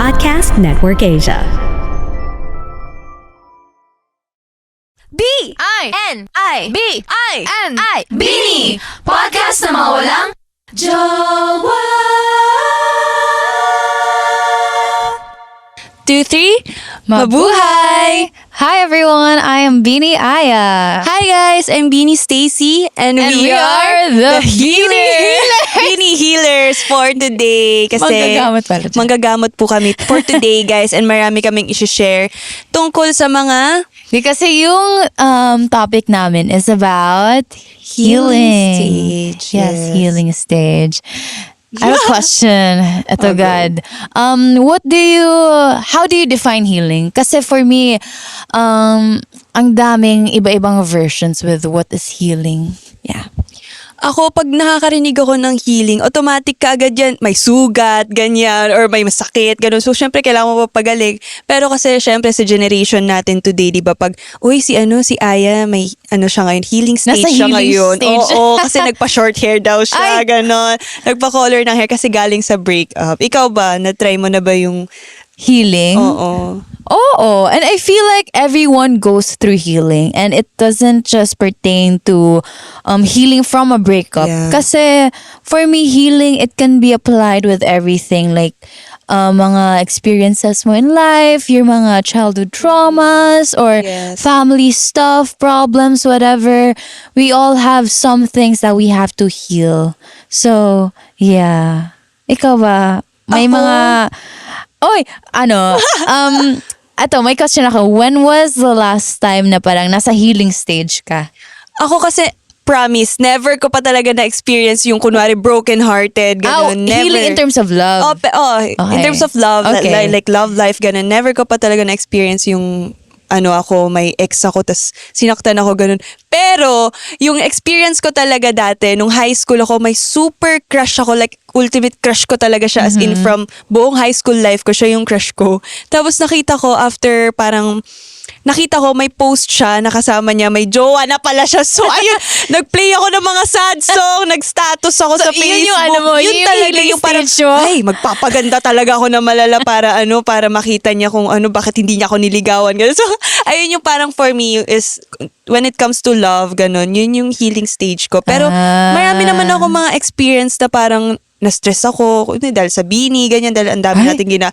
Podcast Network Asia. B-I-N-I-B-I-N-I Bini! Podcast na mga walang jowa. 2, 3, mabuhay! Hi everyone, I am Beanie Aya. Hi guys, I'm Beanie Stacy and we are the Beanie Healers for today. Kasi Manggagamot pala dyan. manggagamot po kami for today guys, and marami kaming i-share tungkol sa mga Di kasi yung topic namin is about healing. stage. Yes, healing stage. I have a question. Ito, God. How do you define healing? Kasi for me, ang daming iba-ibang versions with what is healing. Yeah. Ako, pag nakakarinig ako ng healing, automatic ka agad yan, may sugat, ganyan, or may masakit, ganun. So, syempre, kailangan mo papagaling. Pero kasi, syempre, sa generation natin today, di ba, pag, si Aya, may, siya ngayon, healing stage Nasa siya healing ngayon. stage. Oo, kasi nagpa-short hair daw siya, ganun. Nagpa-color ng hair kasi galing sa breakup. Ikaw ba, na-try mo na ba yung, Healing? oo. Oo. And I feel like everyone goes through healing. And it doesn't just pertain to healing from a breakup. Yeah. Kasi for me, healing, it can be applied with everything. Like, mga experiences mo in life, your mga childhood traumas, or Yes. family stuff, problems, whatever. We all have some things that we have to heal. So, yeah. Ikaw ba? May Ako? mga... Ato, may question ako. When was the last time na parang nasa healing stage ka? Ako kasi, promise, never ko pa talaga na-experience yung kunwari broken-hearted, ganun. Never. Healing in terms of love. In Okay. terms of love, Okay. like love life, ganun. Never ko pa talaga na-experience yung ako, may ex ako, tas sinaktan ako, ganun. Pero, yung experience ko talaga dati, nung high school ako, may super crush ako, like, ultimate crush ko talaga siya, as in from buong high school life ko, siya yung crush ko. Tapos nakita ko, nakita ko may post siya, nakasama niya, may jowa na pala siya. So, ayun, nag-play ako ng mga sad song, nag-status ako sa yun Facebook. yung yun yung talaga healing yung parang, stage mo. ay, magpapaganda talaga ako na malala para para makita niya kung bakit hindi niya ako niligawan. Ganun. So, ayun yung parang for me is, when it comes to love, ganun, yun yung healing stage ko. Pero, marami naman ako mga experience na parang, na-stress ako, dahil sa Bini, ganyan, dahil ang dami natin pero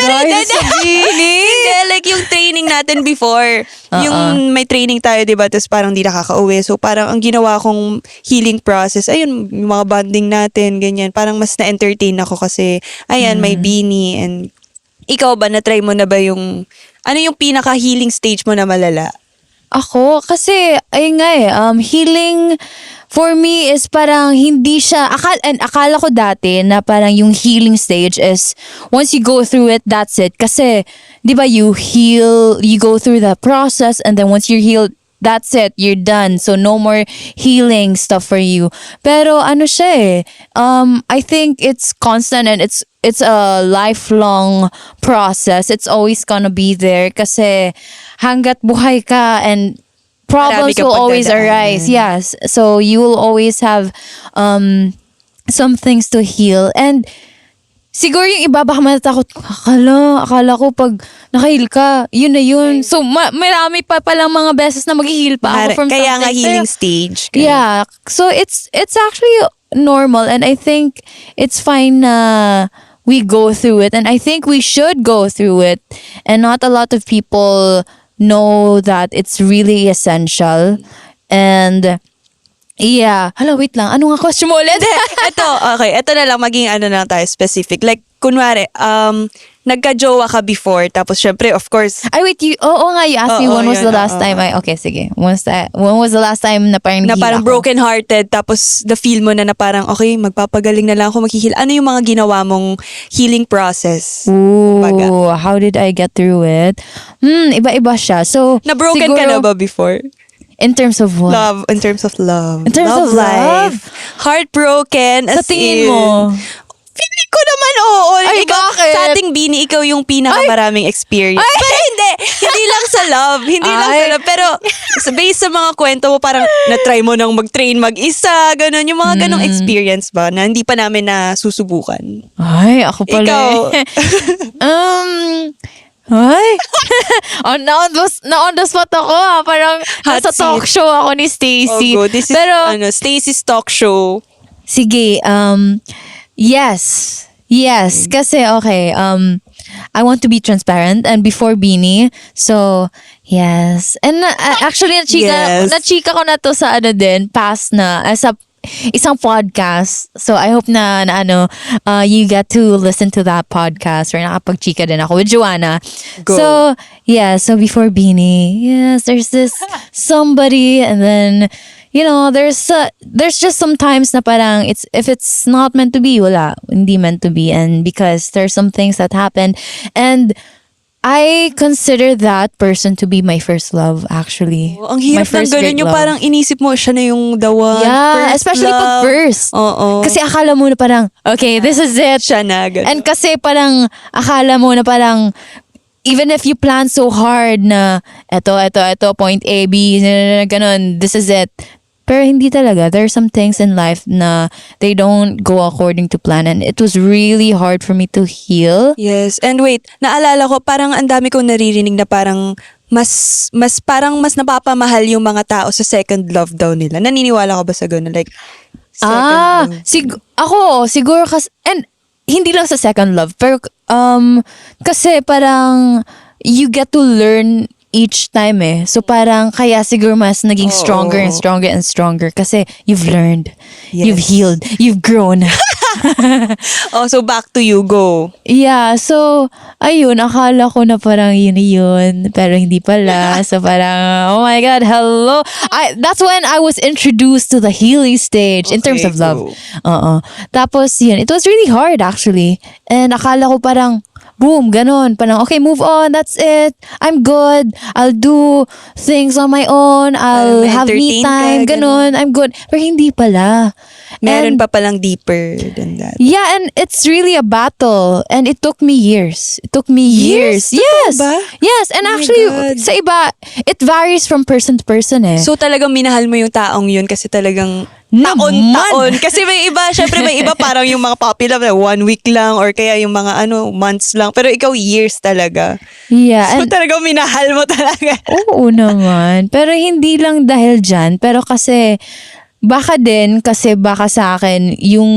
Dahil sa Bini? Hindi, like yung training natin before. Yung may training tayo, diba? Tapos parang di nakaka-uwi. So parang ang ginawa kong healing process, ayun, yung mga bonding natin, ganyan. Parang mas na-entertain ako kasi, may Bini. And ikaw ba, na-try mo na ba yung, yung pinaka-healing stage mo na malala? Ako, kasi, ayun nga healing for me is parang hindi siya, akala ko dati na parang yung healing stage is once you go through it, that's it. Kasi, di ba, you heal, you go through the process, and then once you're healed, that's it, you're done. So, no more healing stuff for you. Pero, siya I think it's constant and it's a lifelong process. It's always gonna be there kasi hanggat buhay ka and problems Marami kang will always pagdadaanan. arise. Yes. So, you will always have some things to heal. And siguro yung iba baka matatakot, akala ko pag naka-heal ka, yun na yun. So, marami pa palang mga beses na mag-heal pa ako from Kaya nga something. healing Pero, stage. yeah. So, it's actually normal, and I think it's fine na we go through it, and I think we should go through it, and not a lot of people know that it's really essential. And yeah. Hala, wait lang. Ano nga question mo ulit? Ito na lang, maging na lang tayo specific. Like, kunwari, nagka-jowa ka before, tapos syempre, of course, Ay, wait. Oo nga, you asked me Oo, when was yun, the last time. Okay, sige. When was the last time na parang na nag-heal parang ako? broken-hearted, tapos the-feel mo na parang, okay, magpapagaling na lang ako mag-heal. Ano yung mga ginawa mong healing process? Kumbaga. Ooh, how did I get through it? Iba-iba siya. So, Na-broken ka siguro, na ba before? in terms of what? Love, in terms of love. In terms of love? Heartbroken, Sa as tingin in, mo? Feeling ko naman, oo. Ay, ikaw, bakit? Sa ating Bini, ikaw yung pinakamaraming experience. Ay! Pero hindi lang sa love. Hindi lang sa Ay. love. Pero based sa mga kwento mo, parang na-try mo nang mag-train mag-isa, ganun. Yung mga ganong experience ba na hindi pa namin nasusubukan. Ay, ako pala. Ikaw. Ay. Na on the spot ako. Parang Hot nasa talk seat. show ako ni Stacy. Oh, go. This is Pero, Stacy's talk show. sige, yes. Yes, kasi okay, I want to be transparent and before Beanie. So, yes. And actually, Yes. na-chika ko na to sa ano din, past na, sa isang podcast. So, I hope na you get to listen to that podcast or nakapag-chika din ako with Joanna. Go. So, yeah, so before Beanie, yes, there's this somebody and then, there's just sometimes na parang if it's not meant to be, wala, hindi meant to be. And because there's some things that happen and I consider that person to be my first love, actually. Oh, ang My hirap ng first great ganun yung love. parang inisip mo siya na yung the one. Yeah, First especially love. pag first. Oo. Kasi akala mo na parang, okay, this is it. siya na, ganun. And kasi parang, akala mo na parang, even if you plan so hard na, eto, point A, B, ganun, this is it. Pero hindi talaga. There are some things in life na they don't go according to plan. And it was really hard for me to heal. Yes. And wait, naalala ko, parang ang dami kong naririnig na parang mas napapamahal yung mga tao sa second love daw nila. Naniniwala ka ba sa gano'n? Like, second love. Siguro kasi, and hindi lang sa second love, pero kasi parang you get to learn each time eh. So parang kaya siguro mas naging stronger and stronger and stronger kasi you've learned, you've Yes. healed, you've grown. Oh, so back to you, go. Yeah, so ayun, akala ko na parang yun, pero hindi pala. So parang, oh my God, hello. That's when I was introduced to the healing stage in terms Okay, of love. go. Tapos yun, it was really hard actually. And akala ko parang, boom, ganon. Parang, okay, move on. That's it. I'm good. I'll do things on my own. I'll have me entertain ka, time. Ganon. I'm good. Pero hindi pala. Meron And- pa palang deeper than that. Yeah, and it's really a battle. And it took me years. It took me years. Totoo Yes. ba? Yes. And Oh my actually, God. sa iba, it varies from person to person eh. So talagang minahal mo yung taong yun kasi talagang Naman. taon-taon. Kasi may iba, syempre may iba parang yung mga popular na 1 week lang or kaya yung mga months lang. Pero ikaw years talaga. Yeah. So And talagang minahal mo talaga. oo naman. Pero hindi lang dahil dyan. Pero kasi, baka sa akin, yung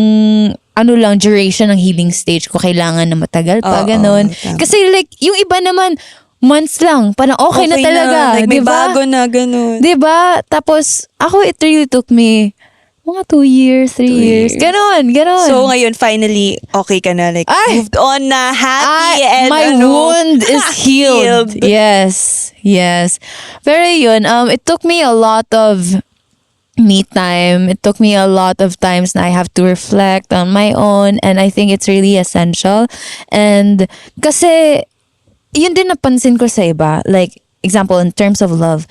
duration ng healing stage ko kailangan na matagal pa, Oo, ganon. tama. Kasi like, yung iba naman, months lang, parang okay na talaga. Like, may diba? bago na, ganun. Diba? Tapos, ako, it really took me mga 2 years, 3 years. years. Ganon. So ngayon, finally, okay ka na. Like, Ay! moved on na, happy, and my wound is healed. Healed. Yes. Pero yun, it took me a lot of me time. It took me a lot of times na I have to reflect on my own, and I think it's really essential. And kasi, yun din napansin ko sa iba. Like, example, in terms of love,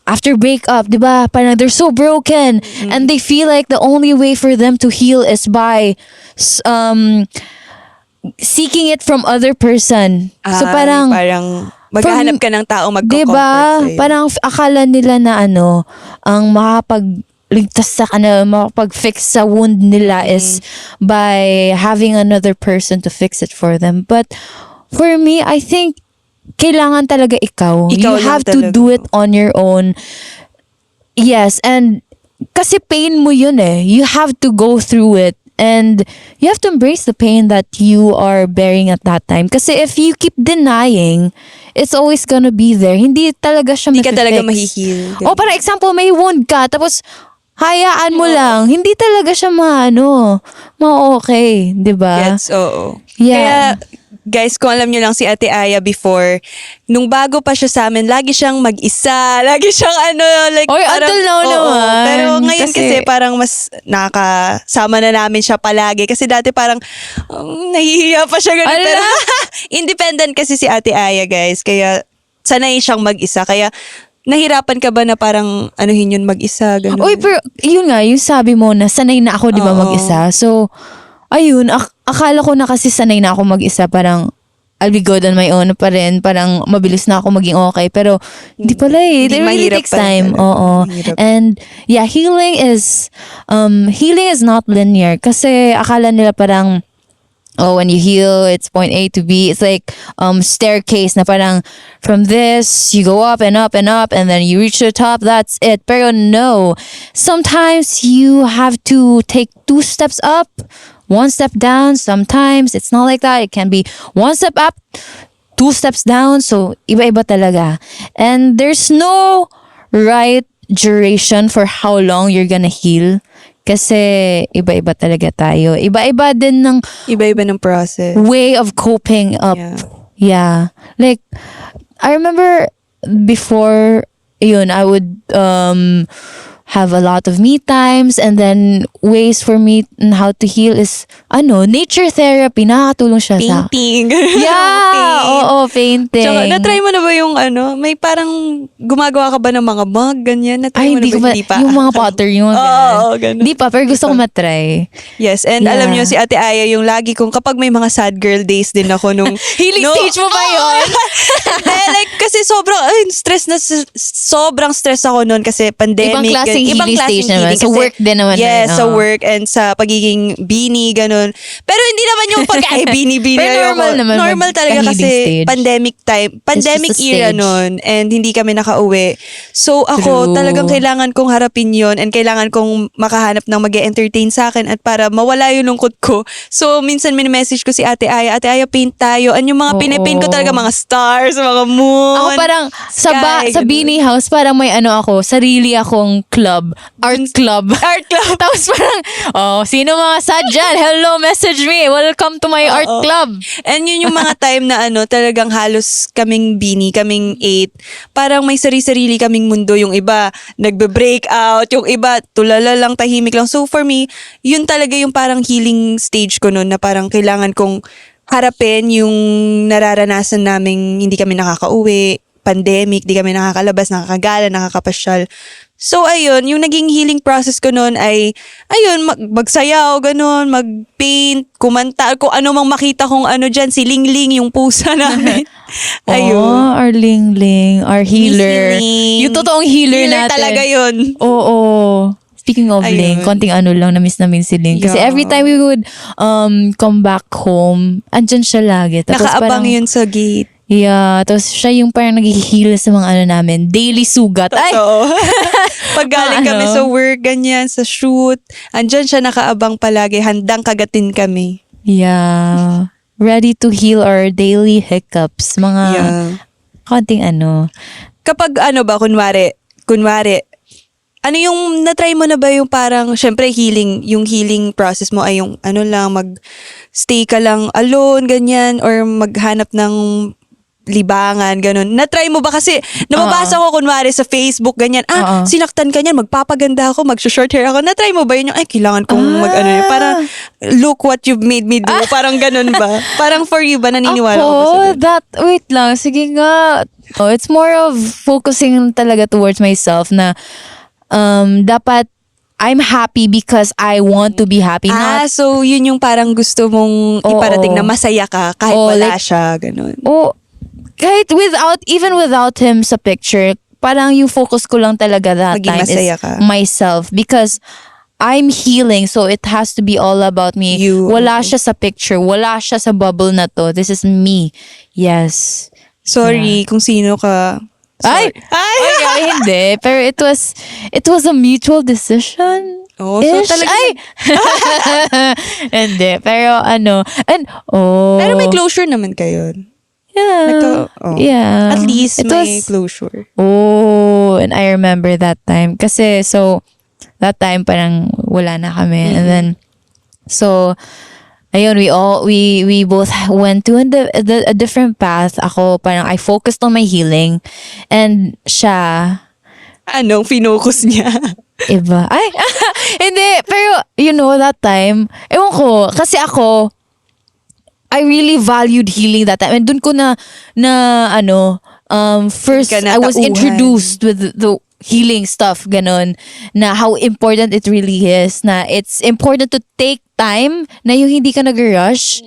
after breakup, di ba, parang they're so broken and they feel like the only way for them to heal is by seeking it from other person. So parang maghahanap ka ng tao magko-comfort diba, sa'yo. parang akala nila na ang makapagligtas sa makapag-fix sa wound nila is by having another person to fix it for them. But for me, I think kailangan talaga ikaw. Ikaw You lang have to talaga. do it on your own. Yes, and kasi pain mo yun eh. You have to go through it. And you have to embrace the pain that you are bearing at that time. Kasi if you keep denying, it's always gonna be there. Hindi talaga siya Hindi ka talaga mafi-fix. mahihil. O para example, may wound ka, tapos hayaan mo lang. Hindi talaga siya ma-okay. Diba? Gets, oo. Yeah. Kaya, guys, kung alam nyo lang si Ate Aya before, nung bago pa siya sa amin, lagi siyang mag-isa. Lagi siyang like Oy, until now oo. naman. Pero ngayon kasi Kasi parang mas nakakasama na namin siya palagi. Kasi dati parang nahihiya pa siya ganun. Ala! Pero independent kasi si Ate Aya, guys. Kaya sanay siyang mag-isa. Kaya nahirapan ka ba na parang anuhin yun mag-isa? Ganun. Oy, pero yun nga, yung sabi mo na sanay na ako, di ba, Oo. mag-isa. So, ayun, akala ko na kasi sanay na ako mag-isa, parang I'll be good on my own pa rin. Parang mabilis na ako maging okay. Pero hindi pala eh. It Hindi, really mahirap takes pa time. talaga. Oo. Mahirap. And yeah, healing is not linear. Kasi akala nila parang, oh, when you heal, it's point A to B. It's like staircase na parang from this, you go up and up and up and then you reach the top, that's it. Pero no. Sometimes you have to take 2 steps up, 1 step down. Sometimes it's not like that. It can be 1 step up, 2 steps down. So, iba-iba talaga. And there's no right duration for how long you're gonna heal. Kasi iba-iba talaga tayo. Iba-iba din ng Iba-iba ng process. way of coping up. Yeah. Yeah. Like, I remember before, yun, I would have a lot of me times, and then ways for me on how to heal is, nature therapy. Nakakatulong siya sa akin. Painting. Yeah! Paint. Oo, painting. Tsaka, na-try mo na ba yung may parang gumagawa ka ba ng mga mug, ganyan? Na-try Ay, mo na hindi ko ba? pa. Yung mga potter, yung mga ganun. Oo, ganun. Hindi pa, pero gusto ko matry. Yes, and Yeah. alam niyo si Ate Aya yung lagi kong kapag may mga sad girl days din ako nung Healing stage mo ba yun? like kasi sobrang stress ako noon kasi pandemic. Ibang klaseng healing stage naman. Sa kasi- work din naman. Yes, sa Oo. work and sa pagiging beanie, ganun. Pero hindi naman yung beanie. Pero normal naman Normal talaga magka-healing kasi stage. pandemic just a era stage. noon and hindi kami nakauwi. So ako True. talagang kailangan kong harapin yon and kailangan kong makahanap ng mag-entertain sa akin at para mawala yung lungkot ko. So minsan message ko si Ate Aya, paint tayo. Ano yung mga Oo. pinapaint ko talaga, mga stars, mga moon. Ako parang sa sky, sa ganun. Beanie House parang may sarili akong club, art club. Art club. Tapos parang, sino mga sad dyan? Hello, message me. Welcome to my art Oo. club. And yun yung mga time na talagang halos kaming bini, kaming 8. Parang may sarili-sarili kaming mundo. Yung iba, nagbe-break out. Yung iba, tulala lang, tahimik lang. So for me, yun talaga yung parang healing stage ko noon na parang kailangan kong harapin yung nararanasan naming hindi kami nakakauwi, pandemic, di kami nakakalabas, nakakagala, nakakapasyal. So, ayun, yung naging healing process ko noon ay, ayun, magsayaw, ganun, mag-paint, kumanta, kung ano mang makita kong dyan, si Lingling, yung pusa namin. Ayun. Oh, our Ling, our healer. Miss Ling. Yung totoong healer natin. talaga yun. Oo. Speaking of Ayun. Ling, konting lang, na-miss namin si Ling. Kasi Yeah. every time we would come back home, andyan siya lagi. Tapos Nakaabang parang, yun sa gate. yeah, tapos siya yung parang nag-heal sa mga namin. Daily sugat. Ay! Totoo. Pag galing kami Ano? sa work, ganyan, sa shoot, andyan siya nakaabang palagi, handang kagatin kami. Yeah. Ready to heal our daily hiccups. Mga Yeah. konting Kapag kunwari, ano yung na-try mo na ba yung parang, syempre yung healing process mo ay yung lang, mag-stay ka lang alone, ganyan, or maghanap ng libangan, ganun. Na-try mo ba kasi, nababasa ko kunwari sa Facebook, ganyan, sinaktan ka niyan, magpapaganda ako, mag-short hair ako. Na-try mo ba yun yung, kailangan kong parang, look what you've made me do, parang ganun ba? Parang for you ba, naniniwala ko ba sa ganun? wait lang, sige nga. Oh, it's more of focusing talaga towards myself na dapat I'm happy because I want to be happy. Not, So yun yung parang gusto mong Oo. iparating na masaya ka kahit Oo, wala like- siya, ganun. kahit even without him sa picture, parang yung focus ko lang talaga that Maging time masaya is ka. myself because I'm healing, so it has to be all about me. You. Wala siya sa picture, wala siya sa bubble na to. This is me. Yes. Sorry kung sino ka. Ay! Ay, hindi. Pero it was a mutual decision. Oh, so Ish. talaga. Ay! Hindi. Pero Pero may closure naman kayo. Yeah. Yeah. At least It may was- closure. Oh, and I remember that time. Kasi, so, that time parang wala na kami. And then, so, ayun, we both went to a different path. Ako, parang I focused on my healing. And siya, Anong finocus niya? iba. Ay, hindi. Pero, that time, ewan ko, kasi ako, I really valued healing that time. And dun ko first, Dun ka I was natauhan. introduced with the healing stuff, ganon, na how important it really is, na it's important to take time na yung hindi ka nag-rush.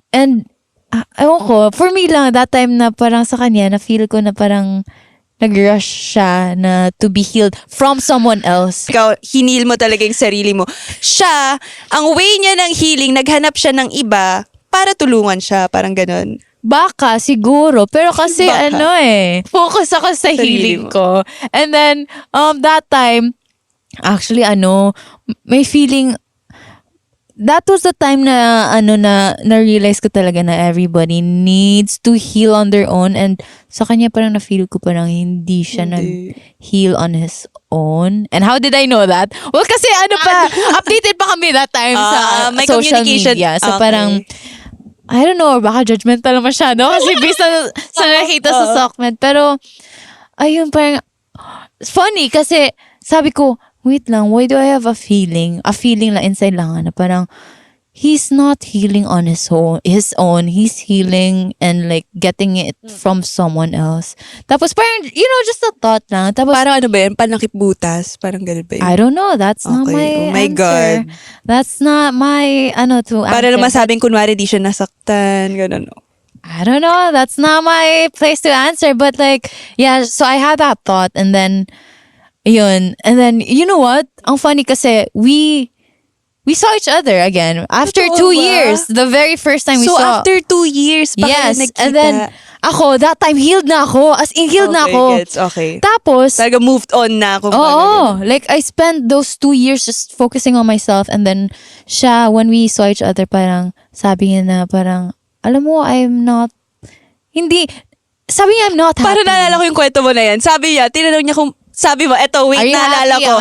And, ewan ko, for me lang, that time na parang sa kanya, na-feel ko na parang nag-rush siya na to be healed from someone else. Ikaw, hinil mo talaga yung sarili mo. Siya, ang way niya ng healing, naghanap siya ng iba para tulungan siya. Parang ganun. Baka, siguro. Pero kasi Baka. focus ako sa Sarili healing mo. ko. And then, that time, actually, may feeling, that was the time na-realize ko talaga na everybody needs to heal on their own. And sa kanya parang na-feel ko parang hindi siya Hindi. nag-heal on his own. And how did I know that? Well, kasi updated pa kami that time sa may social communication. media. So Okay. parang, I don't know, baka judgmental masyado kasi based sa nakita sa Sockmed. Pero, ayun, parang, funny kasi sabi ko, wait lang, why do I have a feeling? A feeling lang inside lang na parang, he's not healing on his own. He's healing and like getting it from someone else. Tapos parang, just a thought lang. Tapos, Parang ano ba yan? Panakip butas? Parang ganun ba yun? I don't know. That's not Okay. my Oh my answer. God. That's not my, to Para answer. naman sabing kunwari di siya nasaktan. Ganun. I don't know. That's not my place to answer. But like, yeah, so I had that thought and then, yun. And then, you know what? Ang funny kasi, we saw each other again. After Totoo 2 ba? years. The very first time we So saw. after 2 years pa kayo Yes. nagkita. And then, ako, that time, healed na ako. As in, healed na Okay, ako. gets. Okay. Tapos, Talaga moved on na ako. oo. Like, I spent those 2 years just focusing on myself. And then, siya, when we saw each other, parang, sabi niya na parang, alam mo, sabi niya, I'm not happy. Para naalala ko yung kwento mo na yan. Sabi niya, tinanong niya kung, sabi mo, eto, Are wait, you naalala happy? ko.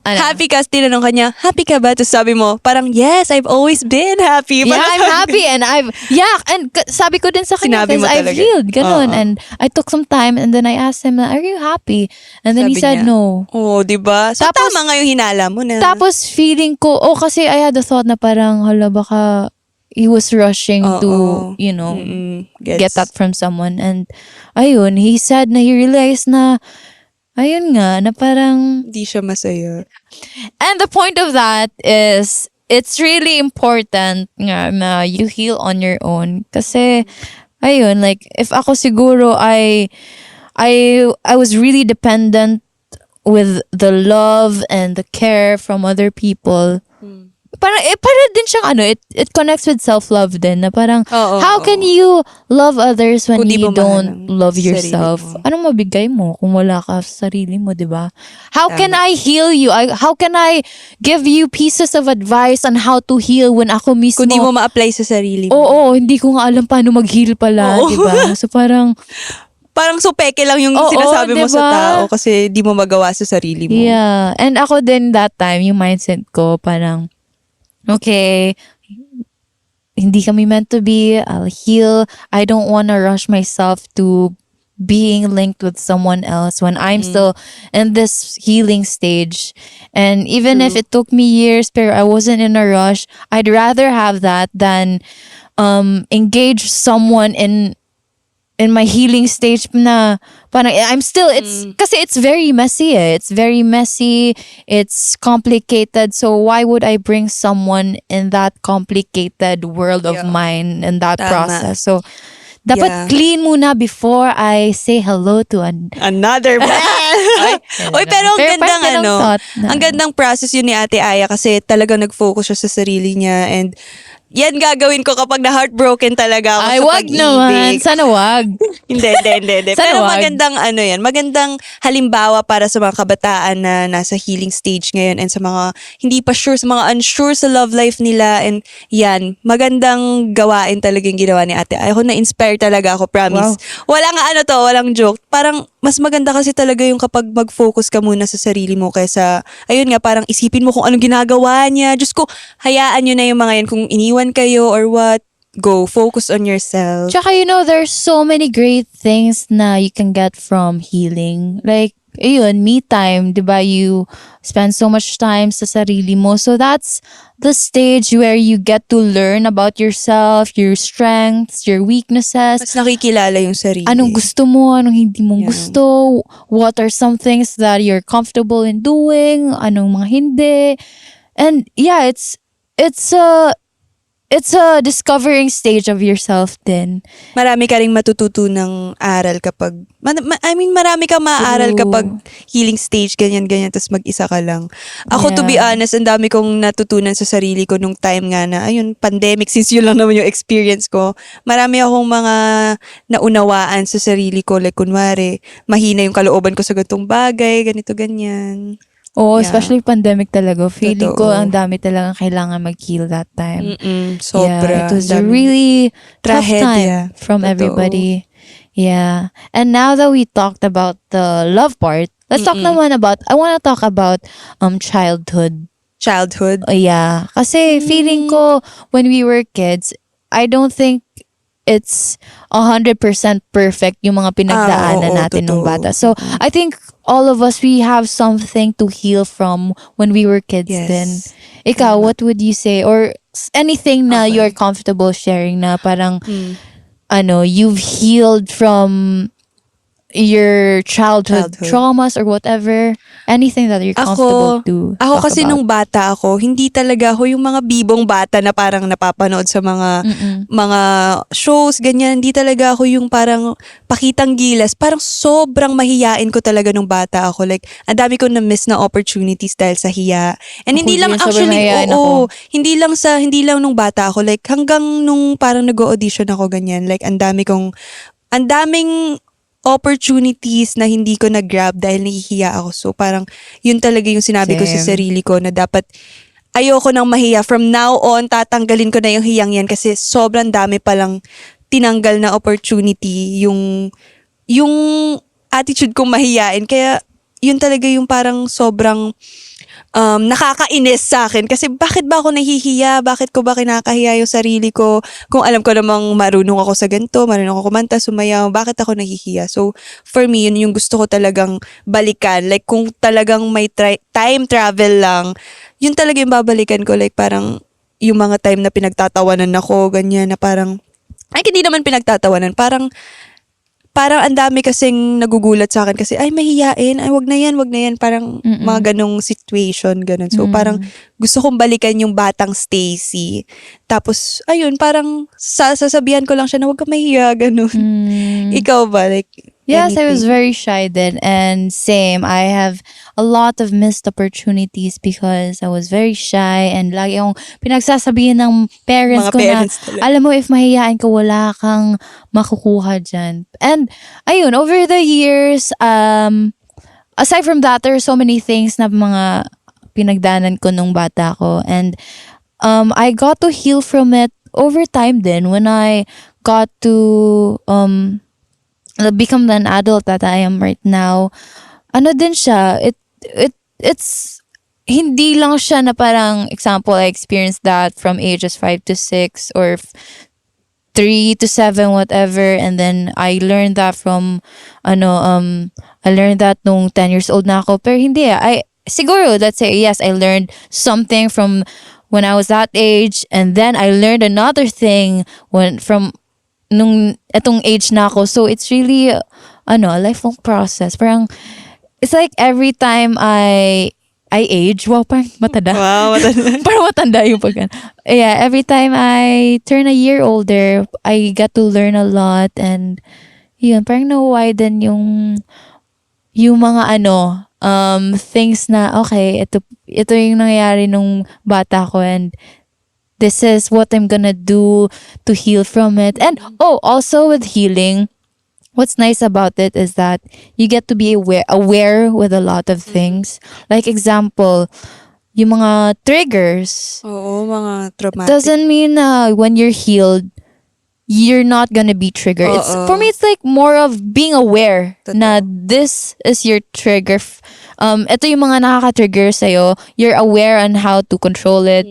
Ano? Happy ka, tinanong ka niya, happy ka ba? Tapos sabi mo, parang, yes, I've always been happy. Yeah, Parang- I'm happy and sabi ko din sa kanya Sinabi mo because I've talaga. healed, ganun. Oo. And I took some time and then I asked him, are you happy? And then he Sabi said niya, no. Oo, di ba? So, Tapos- tama nga yung hinala mo na. Tapos feeling ko, kasi I had the thought na parang, hala, baka he was rushing Oo. to, Gets. get that from someone. And ayun, he said na he realized na, ayun nga, na parang, Hindi siya masaya. and the point of that is, it's really important nga na you heal on your own. Kasi, ayun, like, if ako siguro, I was really dependent with the love and the care from other people. Parang din siyang it connects with self-love din na parang Oo, how can you love others when Kung di you mo mahal don't ang love sarili yourself? mo. Anong mabigay mo kung wala ka sa sarili mo, 'di ba? How can I heal you? How can I give you pieces of advice on how to heal when ako mismo Kung di mo ma-apply sa sarili mo. Oo, hindi ko nga alam paano mag-heal pala, Oo. 'di ba? So parang Parang supeke lang yung Oo, sinasabi mo sa diba? tao kasi di mo magawa sa sarili mo. yeah, and ako din that time yung mindset ko parang okay, hindi kami meant to be. I'll heal. I don't want to rush myself to being linked with someone else when I'm still in this healing stage. And even if it took me years, pero I wasn't in a rush, I'd rather have that than engage someone in my healing stage na parang I'm still kasi it's very messy it's very messy, it's complicated, so why would I bring someone in that complicated world of Yeah. mine in that Tama. process? So dapat Yeah. clean muna before I say hello to Another man! Oy, pero ang Pero gandang parang ganong thought na- ang gandang process yun ni Ate Aya kasi talaga nag-focus siya sa sarili niya and yan gagawin ko kapag na-heartbroken talaga ako Ay, sa wag pag-ibig. naman. Sana wag. Hindi. Sana Pero wag. magandang yan. Magandang halimbawa para sa mga kabataan na nasa healing stage ngayon and sa mga hindi pa sure, sa mga unsure sa love life nila and yan, magandang gawain talaga yung ginawa ni Ate. Ako na-inspire talaga ako, promise. Wala nga walang joke. Parang mas maganda kasi talaga yung kapag mag-focus ka muna sa sarili mo kaysa, ayun nga, parang isipin mo kung anong ginagawa niya. Diyos ko, hayaan nyo na yung mga yan kung iniwan kayo or what. Go, focus on yourself. Tsaka, there's so many great things na you can get from healing. Like, ayun, me time, di ba? You spend so much time sa sarili mo. So that's the stage where you get to learn about yourself, your strengths, your weaknesses. Mas nakikilala yung sarili. Anong gusto mo, anong hindi mo Yeah. gusto, what are some things that you're comfortable in doing, anong mga hindi. And yeah, it's it's a discovering stage of yourself din. Marami ka ring matututunang aral kapag, marami kang maaaral True. kapag healing stage, ganyan, tapos mag-isa ka lang. Ako, to be Yeah. honest, ang dami kong natutunan sa sarili ko nung time nga na, ayun, pandemic, since yun lang naman yung experience ko. Marami akong mga naunawaan sa sarili ko, like, kunwari, mahina yung kalooban ko sa ganitong bagay, ganito, ganyan. Oo, Yeah. especially pandemic talaga. Feeling ko Totoo. ang dami talagang kailangan mag-heal that time. Sobra. Yeah, it was a Dami. really tough Trahedya. time from Totoo. everybody. Yeah. And now that we talked about the love part, let's talk naman about, I want to talk about childhood. Childhood. Yeah. Kasi feeling ko when we were kids, I don't think it's 100% perfect yung mga pinagdaanan oo, natin nung totoo. bata. So, I think all of us, we have something to heal from when we were kids Yes. din. Ikaw, what would you say? Or anything na Okay. you're comfortable sharing na parang, Mm. you've healed from your childhood traumas or whatever. Anything that you're comfortable to Ako talk kasi about. nung bata ako, hindi talaga ako yung mga bibong bata na parang napapanood sa mga shows, ganyan. Hindi talaga ako yung parang pakitang gilas. Parang sobrang mahiyain ko talaga nung bata ako. Like, ang dami ko na-miss na opportunities dahil sa hiya. And Ako hindi lang din, sobrang actually, mahiyain oo, ako. hindi lang nung bata ako. Like, hanggang nung parang nag-audition ako, ganyan. Like, ang daming opportunities na hindi ko na-grab dahil nahihiya ako. So, parang yun talaga yung sinabi ko sa Same. sarili ko na dapat ayoko nang mahiya. From now on, tatanggalin ko na yung hiyang yan kasi sobrang dami palang tinanggal na opportunity yung attitude kong mahiyain. Kaya yun talaga yung parang sobrang nakakainis sa akin. Kasi bakit ba ako nahihiya? Bakit ko ba kinakahiya yung sarili ko? Kung alam ko namang marunong ako sa ganito, marunong ako kumanta, sumayaw, bakit ako nahihiya? So, for me, yun yung gusto ko talagang balikan. Like, kung talagang may time travel lang, yun talaga yung babalikan ko. Like, parang yung mga time na pinagtatawanan ako, ganyan, na parang, ay, hindi naman pinagtatawanan. Parang ang dami kasing nagugulat sa akin kasi, ay, mahihiyain, ay, wag na yan, parang mga ganong situation, ganon. So, parang gusto kong balikan yung batang Stacy. Tapos, ayun, parang sasabihan ko lang siya na wag ka mahiya, ganon. Ikaw ba? Like, Yes, I was anything? very shy then, and same. I have a lot of missed opportunities because I was very shy and lagi akong pinagsasabihin ng parents Mga ko parents na, talaga. alam mo, if mahihain ka, wala kang makukuha dyan. And ayun, over the years, aside from that, there are so many things na mga pinagdanan ko nung bata ko, and I got to heal from it over time then when I got to become an adult that I am right now. Ano din siya, it's hindi lang siya na parang, example, I experienced that from ages 5 to 6 or 3 to 7, whatever, and then I learned that from I learned that nung 10 years old na ako. Pero hindi, siguro, let's say, yes, I learned something from when I was that age, and then I learned another thing from nung etong age na ako. So it's really a lifelong process. Parang it's like every time I age, wow, parang matanda. Wow, Parang matanda yung pag yeah, every time I turn a year older, I get to learn a lot, and yun, parang na-widen yung mga things na, okay, ito yung nangyayari nung bata ko, and this is what I'm gonna do to heal from it. And also with healing, what's nice about it is that you get to be aware with a lot of things. Like example, yung mga triggers. Oo, mga traumatic. Doesn't mean when you're healed, you're not gonna be triggered. For me, it's like more of being aware na this is your trigger. Ito yung mga nakaka-trigger sa'yo. You're aware on how to control it.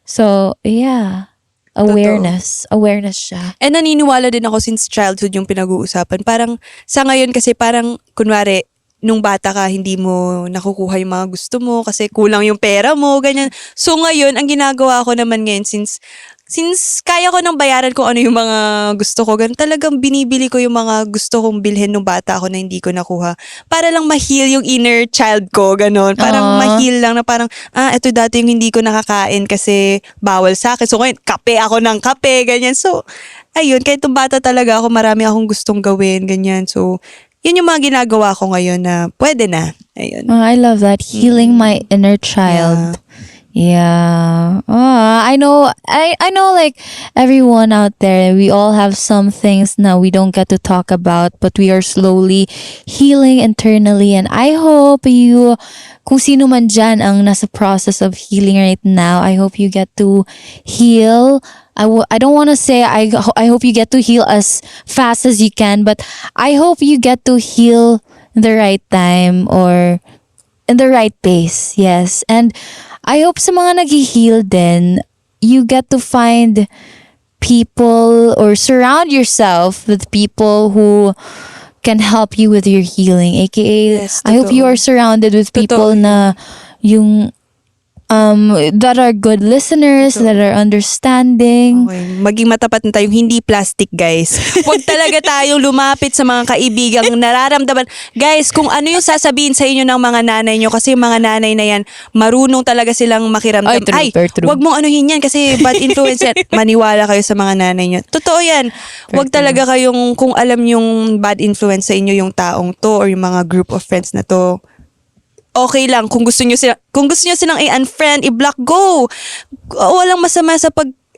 So, yeah. Awareness. Awareness siya. And naniniwala din ako since childhood yung pinag-uusapan. Parang sa ngayon kasi parang kunwari, nung bata ka, hindi mo nakukuha yung mga gusto mo kasi kulang yung pera mo, ganyan. So ngayon, ang ginagawa ko naman ngayon since since kaya ko nang bayaran kung ano yung mga gusto ko, ganun talagang binibili ko yung mga gusto kong bilhin nung bata ako na hindi ko nakuha. Para lang ma-heal yung inner child ko, ganun. Parang ma-heal lang na parang, eto dati yung hindi ko nakakain kasi bawal sa akin. So ngayon, kape ako ng kape, ganyan. So, ayun, kahit nung bata talaga ako, marami akong gustong gawin, ganyan. So, yun yung mga ginagawa ko ngayon na pwede na. Ayun. Oh, I love that. Healing my inner child. Yeah. I know like everyone out there, we all have some things now we don't get to talk about, but we are slowly healing internally, and I hope you, kung sino man dyan ang nasa process of healing right now, I hope you get to heal. I don't want to say I hope you get to heal as fast as you can, but I hope you get to heal in the right time or in the right pace. Yes. And I hope sa mga nag-heal din, you get to find people or surround yourself with people who can help you with your healing. AKA, Yes, I hope you totoo. are surrounded with people na yung that are good listeners, that are understanding. Okay. Maging matapat na tayong hindi plastic, guys. Huwag talaga tayong lumapit sa mga kaibigang nararamdaman. Guys, kung ano yung sasabihin sa inyo ng mga nanay nyo, kasi yung mga nanay na yan, marunong talaga silang makiramdam. Ay, true. Huwag mong anuhin yan kasi bad influence yan. Maniwala kayo sa mga nanay nyo. Totoo yan. Huwag talaga kayong, kung alam yung bad influence sa inyo yung taong to or yung mga group of friends na to, okay lang kung gusto niyo silang i-unfriend, i-block, go. Walang masama sa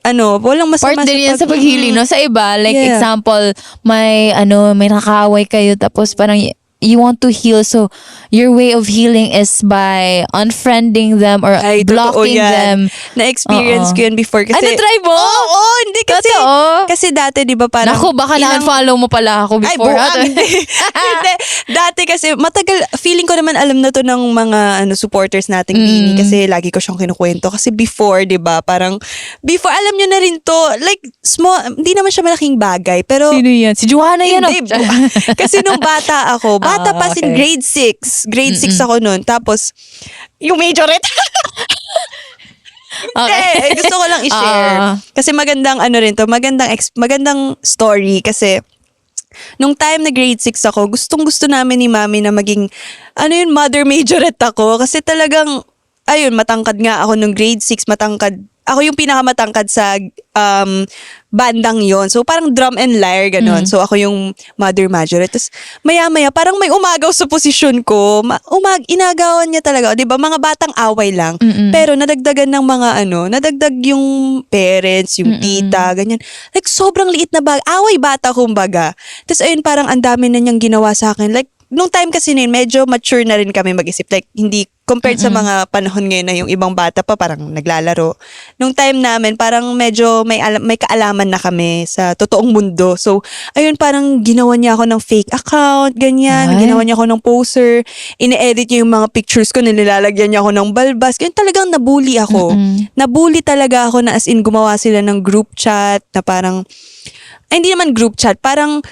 walang masama Part din yan sa pag-healing, no? Sa iba, like Yeah. example, may nakakaaway kayo tapos parang you want to heal, so your way of healing is by unfriending them or Ay, totoo blocking yan. them. Na-experience ko yun before kasi... na-try mo? Oo, hindi kasi... Totoo? Kasi dati, di ba parang... Naku, baka na-unfollow mo pala ako Ay, before. buwang, hindi. Hindi. Dati kasi, matagal, feeling ko naman alam na to ng mga supporters nating Bini kasi lagi ko siyang kinukwento. Kasi before, di ba, parang, before, alam nyo na rin to, like, small, hindi naman siya malaking bagay, pero... Sino yan? Si Joanna yan. Hindi, kasi nung bata ako, bata pa sin okay. grade 6. Grade 6 ako noon. Tapos, yung majorette. Hindi, gusto ko lang i-share. Kasi magandang magandang story kasi nung time na grade 6 ako, gustong-gusto namin ni Mami na maging mother majorette ako kasi talagang matangkad nga ako nung grade 6, ako yung pinakamatangkad sa bandang yon. So, parang drum and lyre, ganon. So, ako yung mother majorette. Tapos, maya-maya, parang may umagaw sa posisyon ko. Inagawan niya talaga. Di ba? Mga batang away lang. Pero, nadagdagan ng mga nadagdag yung parents, yung tita, ganyan. Like, sobrang liit na away bata kumbaga. Tapos, ayun, parang ang dami na niyang ginawa sa akin. Like, nung time kasi medyo mature na rin kami mag-isip. Like, hindi, compared sa mga panahon ngayon na yung ibang bata pa parang naglalaro. Nung time namin, parang medyo may kaalaman na kami sa totoong mundo. So, ayun, parang ginawa niya ako ng fake account, ganyan. Ay. Ginawa niya ako ng poser. Ine-edit niya yung mga pictures ko, nilalagyan niya ako ng balbas. Ganyan, talagang nabully ako. Nabully talaga ako na as in gumawa sila ng group chat na parang, hindi naman group chat, parang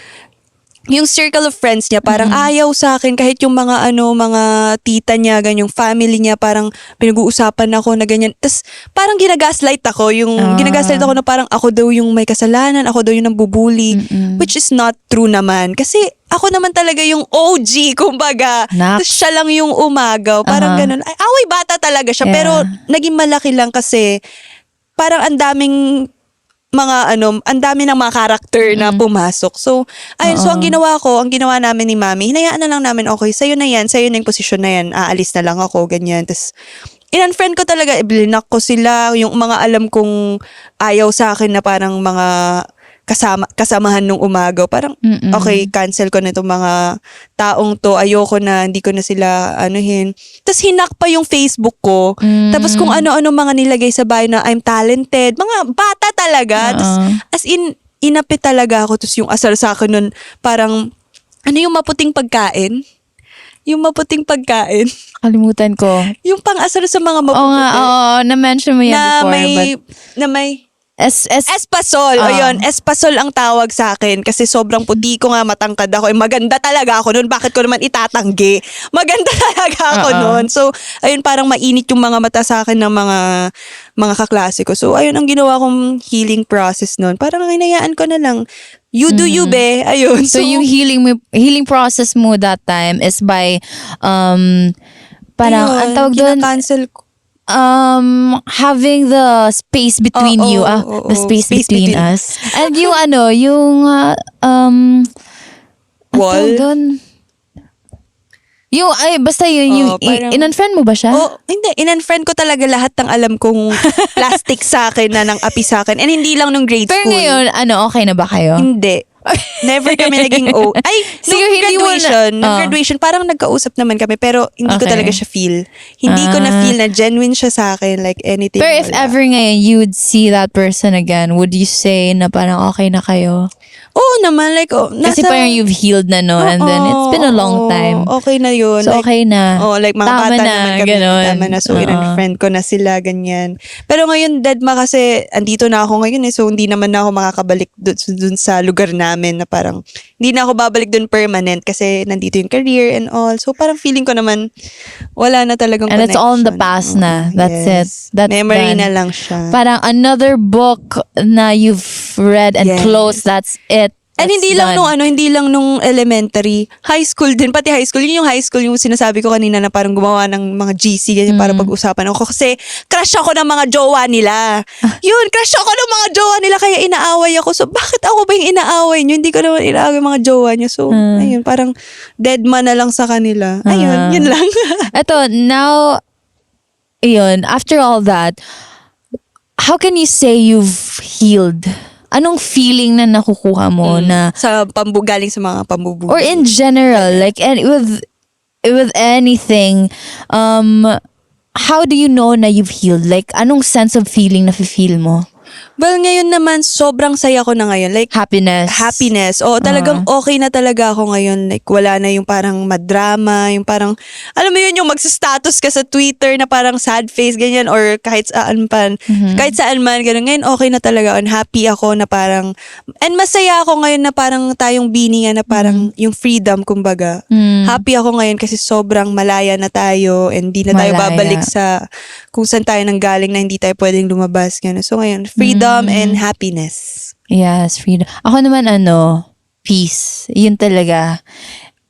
yung circle of friends niya parang ayaw sa akin kahit yung mga mga tita niya, ganyang family niya parang pinag-uusapan ako na ganyan. Tapos parang ginagaslight ako, ginagaslight ako na parang ako daw yung may kasalanan, ako daw yung nambubuli, which is not true naman. Kasi ako naman talaga yung OG, kumbaga. Tapos siya lang yung umagaw, parang ganun. Ay, away bata talaga siya, pero naging malaki lang kasi parang ang daming ang dami ng mga karakter na pumasok. So, ayun, so ang ginawa namin ni Mami, hinayaan na lang namin, okay, sa'yo na yung posisyon na yan, aalis na lang ako, ganyan. Tapos, in-unfriend ko talaga, blinak ko sila, yung mga alam kong ayaw sa akin na parang mga kasamahan nung umagaw. Parang, okay, cancel ko na itong mga taong to. Ayoko na, hindi ko na sila anuhin. Tapos hinak pa yung Facebook ko. Tapos kung ano-ano mga nilagay sa bio na I'm talented. Mga bata talaga. Tapos as in, inapit talaga ako. Tapos yung asar sa akin nun, parang, yung maputing pagkain? Yung maputing pagkain. Kalimutan ko. Yung pang-asar sa mga mapuputi. Oo nga, na-mention mo yan na before. may Espasol. Ayun, espasol ang tawag sa akin kasi sobrang puti ko nga, matangkad ako. Maganda talaga ako noon. Bakit ko naman itatanggi? Maganda talaga ako noon. So, ayun, parang mainit yung mga mata sa akin ng mga kaklase ko. So, ayun ang ginawa kong healing process noon. Parang hinayaan ko na lang. You do you, be. Ayun. So yung healing process mo that time is by parang ang tawag doon, cancel ko. having the space between you, the space between us. And yung yung ang Wall? tawag doon, yung basta yung parang- in-unfriend mo ba siya? Oh, hindi. In-unfriend ko talaga lahat ng alam kong plastic sa akin na nang api sa akin. And hindi lang nung grade Pero school. ngayon, okay na ba kayo? Hindi. Never kami naging Ay, Siguro nung hindi mo graduation, na- nung graduation, parang nagkausap naman kami, pero hindi ko Okay. talaga siya feel. Hindi ko na feel na genuine siya sa akin, like anything. Pero if wala. ever ngayon you would see that person again, would you say na parang okay na kayo? Oo naman, like, Kasi parang you've healed na, no? And then it's been a long time. Okay na yun. So, okay na. Like mga Tama bata na, naman kami. ganon. Tama na. So, in-unfriend ko na sila, ganyan. Pero ngayon, deadma kasi, andito na ako ngayon so hindi naman na ako makakabalik dun sa lugar namin na parang, hindi na ako babalik dun permanent kasi nandito yung career and all. So, parang feeling ko naman, wala na talagang And it's all in the connection. past na. That's Yes. it. That's Memory done. na lang siya. Parang another book na you've read and Yes. closed, that's it. And That's hindi lang done. hindi lang nung elementary, high school din, pati high school. Yun yung high school yung sinasabi ko kanina na parang gumawa ng mga GC ganyan para pag-usapan ako kasi crush ako ng mga jowa nila. Yun, crush ako ng mga jowa nila kaya inaaway ako. So bakit ako ba yung inaaway nyo? Hindi ko naman inaaway yung mga jowa nyo. So ayun, parang dead man na lang sa kanila. Ayun, yun lang. Eto, now, yun, after all that, how can you say you've healed? Anong feeling na nakukuha mo na, sa galing sa mga pambubugbog. or in general, like with anything, how do you know na you've healed? Like, anong sense of feeling na feel mo? Well, ngayon naman, sobrang saya ko na ngayon. Like, Happiness. Oo, talagang okay na talaga ako ngayon. Like, wala na yung parang madrama, yung parang, alam mo yun, yung magsa-status ka sa Twitter na parang sad face, ganyan, or kahit saan man, ganun. Ngayon, okay na talaga. And happy ako na parang, and masaya ako ngayon na parang tayong biningan na parang yung freedom, kumbaga. Happy ako ngayon kasi sobrang malaya na tayo and hindi na tayo Malaya. babalik sa kung saan tayo nanggaling na hindi tayo pwedeng lumabas. Ganun. So ngayon, freedom and happiness. Yes, freedom. Ako naman peace. Yun talaga.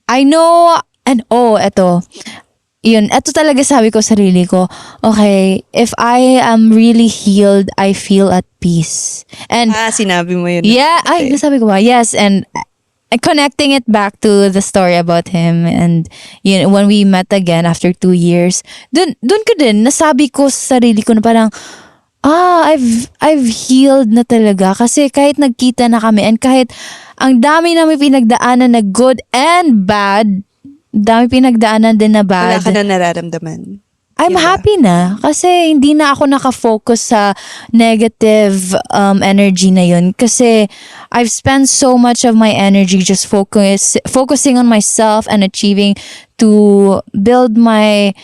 I know, and eto. Yun, eto talaga sabi ko sa sarili ko, okay, if I am really healed, I feel at peace. And Sinabi mo yun. yeah, nasabi ko ba? Yes, and connecting it back to the story about him and when we met again after 2 years, dun ko din, nasabi ko sa sarili ko na parang, I've healed na talaga kasi kahit nagkita na kami and kahit ang dami namin pinagdaanan na good and bad, dami pinagdaanan din na Wala bad. ka na nararamdaman. I'm happy na kasi hindi na ako nakafocus sa negative energy na yun kasi I've spent so much of my energy just focusing on myself and achieving to build my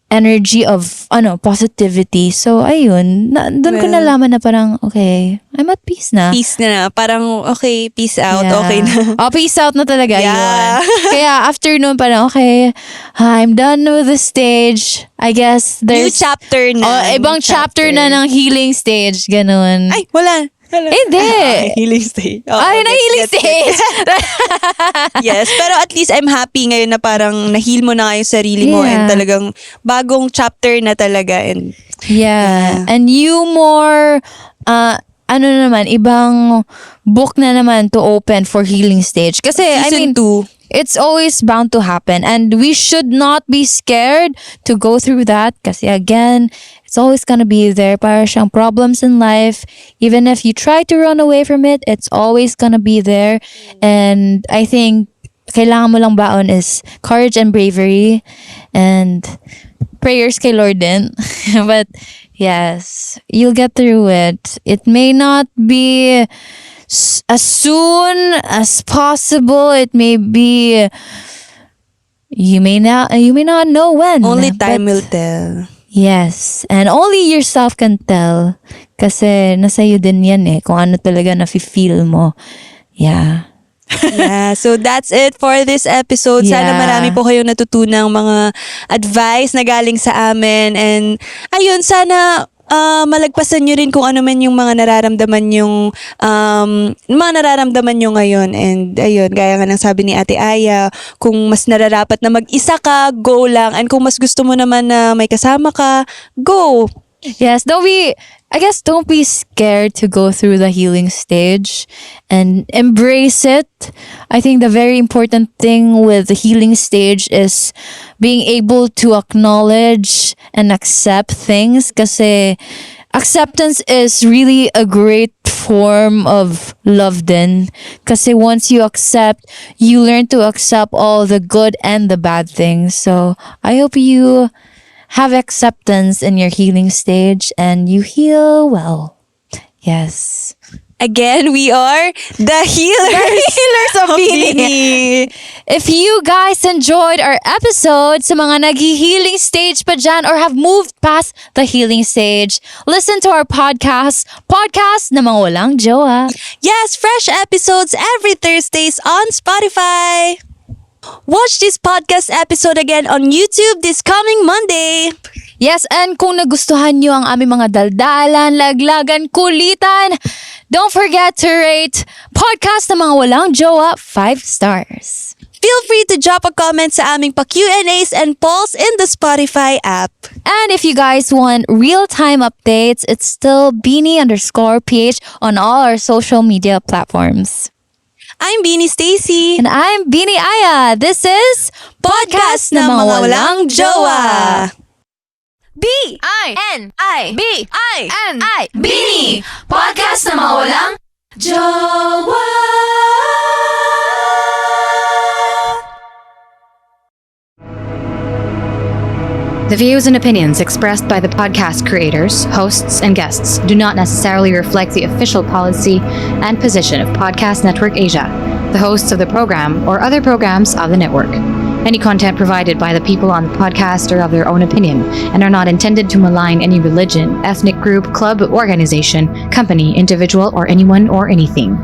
energy of positivity. So ayun, doon ko nalaman na parang okay, I'm at peace na. Peace na. Parang okay, peace out. Yeah. Okay na. Peace out na talaga. Yeah. Yun. Kaya after nun parang okay, I'm done with the stage. I guess New there's chapter na. ibang chapter na ng healing stage. Ganun. Ay, wala. Hindi. Healing stage. Na healing stage. Yes, pero at least I'm happy ngayon na parang na-heal mo na nga yung sarili mo and Yeah. talagang bagong chapter na talaga and Yeah. And you more, ibang book na naman to open for healing stage. Kasi, season 2. it's always bound to happen. And we should not be scared to go through that. Kasi again, it's always gonna be there. Para siyang problems in life. Even if you try to run away from it, it's always gonna be there. And I think, kailangan mo lang baon is courage and bravery. And prayers kay Lord din. But yes, you'll get through it. It may not be as soon as possible. It may be you may not know when. only time but will tell. yes, and only yourself can tell. Kasi nasa iyo din yan eh, kung ano talaga na-feel mo. Yeah. Yeah, so that's it for this episode. Sana Yeah. marami po kayong natutunang mga advice na galing sa amin. And ayun, sana malagpasan nyo rin kung ano man yung mga nararamdaman nyo ngayon. And ayun, gaya nga ng sabi ni Ate Aya, kung mas nararapat na mag-isa ka, go lang. And kung mas gusto mo naman na may kasama ka, go! Yes, don't be scared to go through the healing stage and embrace it. I think the very important thing with the healing stage is being able to acknowledge and accept things, kasi acceptance is really a great form of love din. Kasi once you accept, you learn to accept all the good and the bad things. So I hope you have acceptance in your healing stage and you heal well. Yes. Again, we are the healers of Bini. If you guys enjoyed our episode, sa mga nag-healing stage pa dyan or have moved past the healing stage, listen to our podcast na mga walang jowa. Yes, fresh episodes every Thursdays on Spotify. Watch this podcast episode again on YouTube this coming Monday. Yes, and kung nagustuhan nyo ang aming mga daldalan, laglagan, kulitan, don't forget to rate podcast na mga walang jowa 5 stars. Feel free to drop a comment sa aming pa-Q&As and polls in the Spotify app. And if you guys want real-time updates, it's still Beanie_PH on all our social media platforms. I'm Beanie Stacy. And I'm Beanie Aya. This is Podcast na mga walang jowa. B-I-N-I-B-I-N-I Bini! Podcast na mga walang jowa. The views and opinions expressed by the podcast creators, hosts, and guests do not necessarily reflect the official policy and position of Podcast Network Asia, the hosts of the program, or other programs of the network. Any content provided by the people on the podcast are of their own opinion and are not intended to malign any religion, ethnic group, club, organization, company, individual, or anyone or anything.